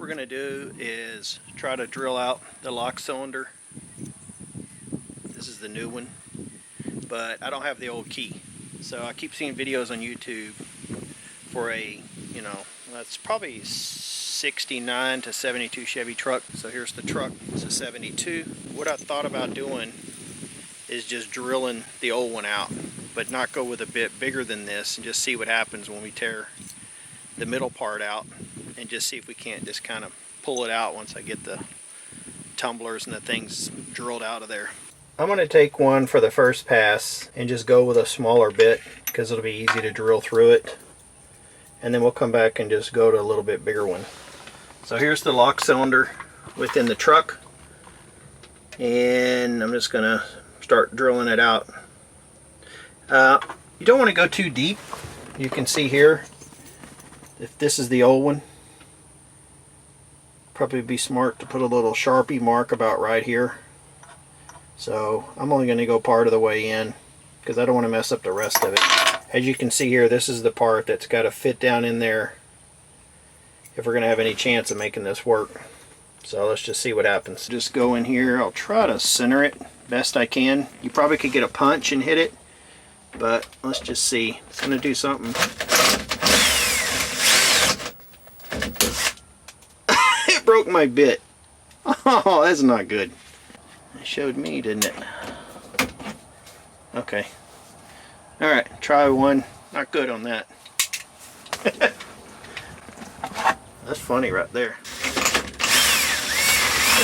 we're going to do is try to drill out the lock cylinder. This is the new one, but I don't have the old key. So I keep seeing videos on YouTube for a, that's probably 69 to 72 Chevy truck. So here's the truck, it's a 72. What I thought about doing is just drilling the old one out, but not go with a bit bigger than this and just see what happens when we tear the middle part out and just see if we can't just kind of pull it out once I get the tumblers and the things drilled out of there. I'm going to take one for the first pass and just go with a smaller bit because it'll be easy to drill through it, and then we'll come back and just go to a little bit bigger one. So here's the lock cylinder within the truck, and I'm just going to start drilling it out. You don't want to go too deep. You can see here, if this is the old one, probably be smart to put a little Sharpie mark about right here. So I'm only going to go part of the way in because I don't want to mess up the rest of it. As you can see here, this is the part that's got to fit down in there if we're going to have any chance of making this work. So let's just see what happens. Just go in here. I'll try to center it best I can. You probably could get a punch and hit it, but let's just see. It's going to do something. It broke my bit. Oh, that's not good. It showed me, didn't it? Okay. Alright, try one. Not good on that. That's funny right there.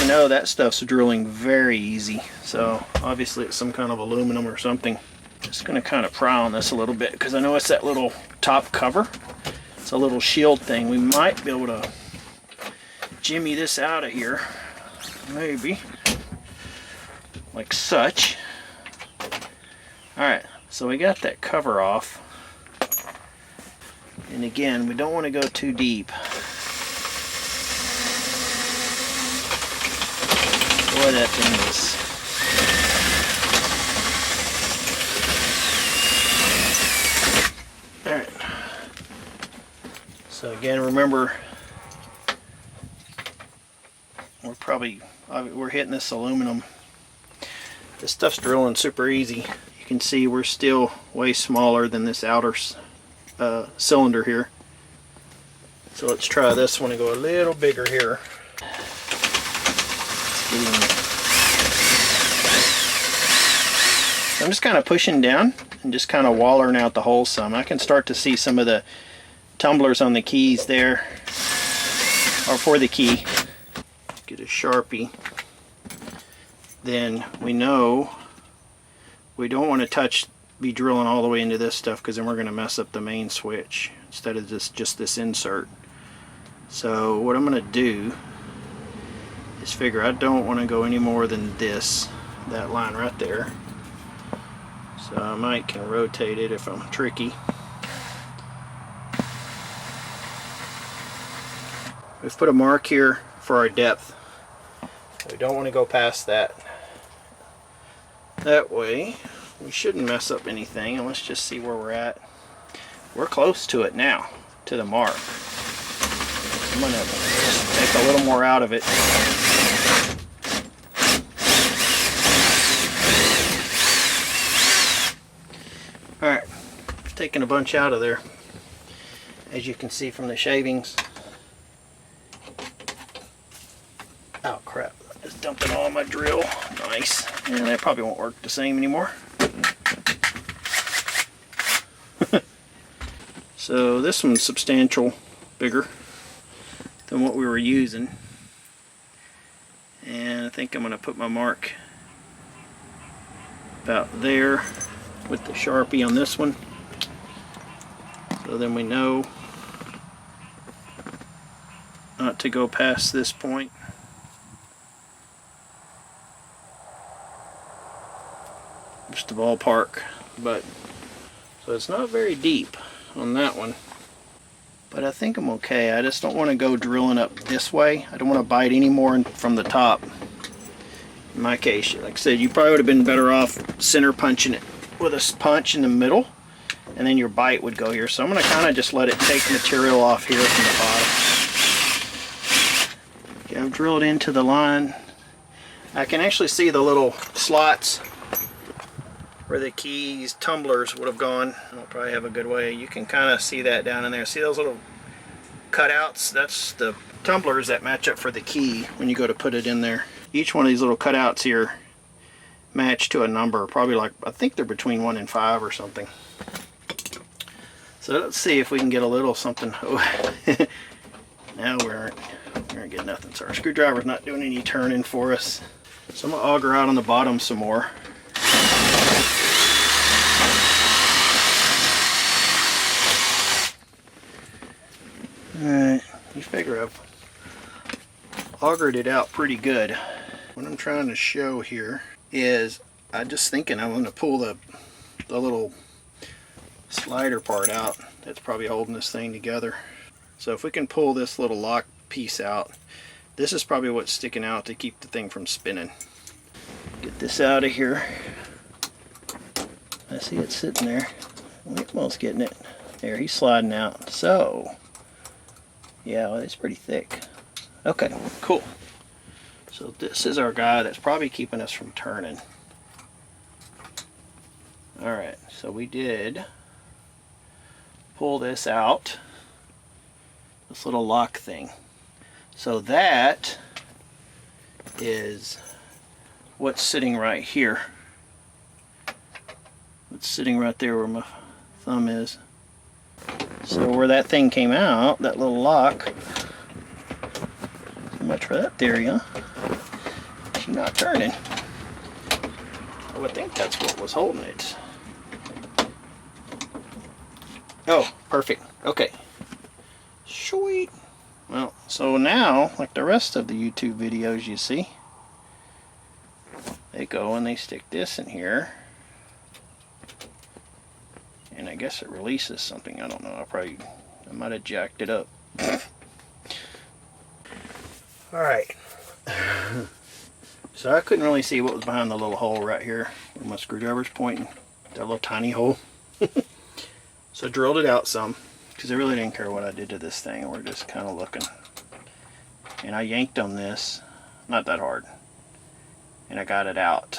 You know, that stuff's drilling very easy. So obviously it's some kind of aluminum or something. Just going to kind of pry on this a little bit because I know it's that little top cover. It's a little shield thing. We might be able to jimmy this out of here. Maybe. Like such. Alright, so we got that cover off. And again, we don't want to go too deep. Boy, that thing is... Alright. So again, remember, we're hitting this aluminum. This stuff's drilling super easy. You can see we're still way smaller than this outer cylinder here. So let's try this one and go a little bigger here. I'm just kind of pushing down and just kind of wallering out the hole some. I can start to see some of the tumblers on the keys there, or for the key. Get a Sharpie. Then we know we don't want to be drilling all the way into this stuff because then we're going to mess up the main switch instead of just this insert. So what I'm going to do is figure I don't want to go any more than that line right there. So I might can rotate it if I'm tricky. We've put a mark here for our depth. We don't want to go past that. That way we shouldn't mess up anything, and let's just see where we're at. We're close to it now, to the mark. I'm going to take a little more out of it. Alright, taking a bunch out of there, as you can see from the shavings. Oh crap, I just dumped it all on my drill. Nice. And that probably won't work the same anymore. So this one's substantial bigger than what we were using. And I think I'm going to put my mark about there with the Sharpie on this one. So then we know not to go past this point. Just a ballpark, but so it's not very deep on that one, but I think I'm okay. I just don't want to go drilling up this way. I don't want to bite any more from the top. In my case, like I said, you probably would have been better off center punching it with a punch in the middle, and then your bite would go here. So I'm going to kind of just let it take material off here from the bottom. I've drilled into the line. I can actually see the little slots where the keys tumblers would have gone. I'll probably have a good way. You can kind of see that down in there. See those little cutouts? That's the tumblers that match up for the key when you go to put it in there. Each one of these little cutouts here match to a number, probably like, I think they're between 1 and 5 or something. So let's see if we can get a little something. Oh. Now we aren't getting nothing. So our screwdriver's not doing any turning for us. So I'm gonna auger out on the bottom some more. Alright, you figure I've augered it out pretty good. What I'm trying to show here is I'm just thinking I'm going to pull the little slider part out that's probably holding this thing together. So if we can pull this little lock piece out, this is probably what's sticking out to keep the thing from spinning. Get this out of here. I see it sitting there. We're almost getting it. There, he's sliding out. So yeah, well, it's pretty thick. Okay, cool. So this is our guy that's probably keeping us from turning. Alright, so we did pull this out. This little lock thing. So that is what's sitting right here. It's sitting right there where my thumb is. So where that thing came out, that little lock, so much for that theory, huh? She's not turning. I would think that's what was holding it. Oh, perfect. Okay. Sweet. Well, so now, like the rest of the YouTube videos you see, they go and they stick this in here. And I guess it releases something. I don't know. I might have jacked it up. Alright. So I couldn't really see what was behind the little hole right here where my screwdriver's pointing. That little tiny hole. So I drilled it out some because I really didn't care what I did to this thing. We're just kind of looking. And I yanked on this. Not that hard. And I got it out.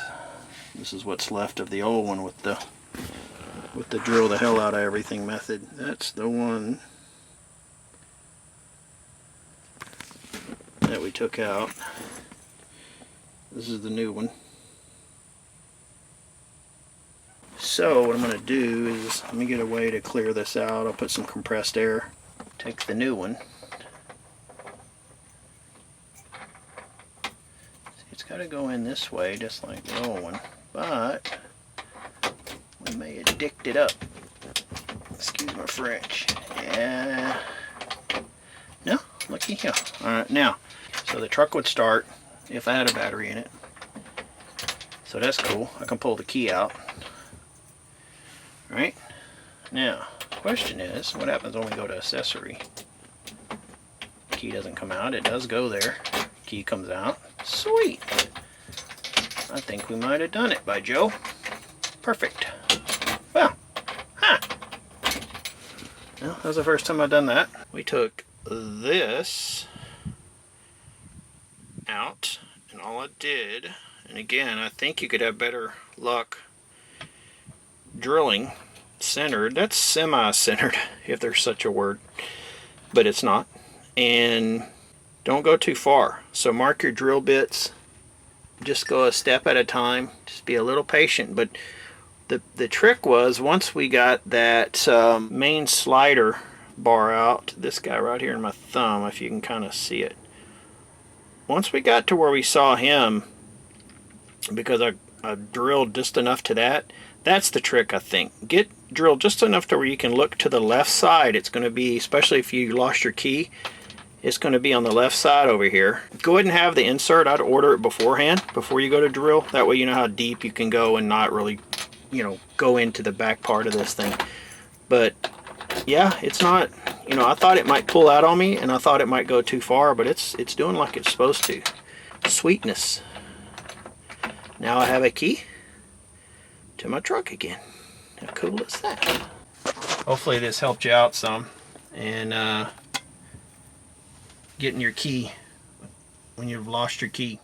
This is what's left of the old one with the drill the hell out of everything method. That's the one that we took out. This is the new one. So what I'm going to do is, let me get a way to clear this out. I'll put some compressed air. Take the new one. See, it's got to go in this way just like the old one, but we may have dicked it up. Excuse my French. Yeah. No, looky here. Alright, now, so the truck would start if I had a battery in it. So that's cool. I can pull the key out. Alright. Now, the question is, what happens when we go to accessory? Key doesn't come out. It does go there. Key comes out. Sweet. I think we might have done it, by Joe. Perfect. Well, well, that was the first time I've done that. We took this out, and all I did, and again, I think you could have better luck drilling centered. That's semi-centered, if there's such a word, but it's not. And don't go too far. So mark your drill bits. Just go a step at a time. Just be a little patient, but the trick was, once we got that main slider bar out, this guy right here in my thumb, if you can kind of see it. Once we got to where we saw him, because I drilled just enough to that, that's the trick, I think. Get drilled just enough to where you can look to the left side. It's going to be, especially if you lost your key, it's going to be on the left side over here. Go ahead and have the insert. I'd order it beforehand, before you go to drill. That way you know how deep you can go and not really, you know, go into the back part of this thing. But yeah, it's not, you know, I thought it might pull out on me, and I thought it might go too far, but it's doing like it's supposed to. Sweetness. Now I have a key to my truck again. How cool is that? Hopefully this helped you out some, and getting your key when you've lost your key.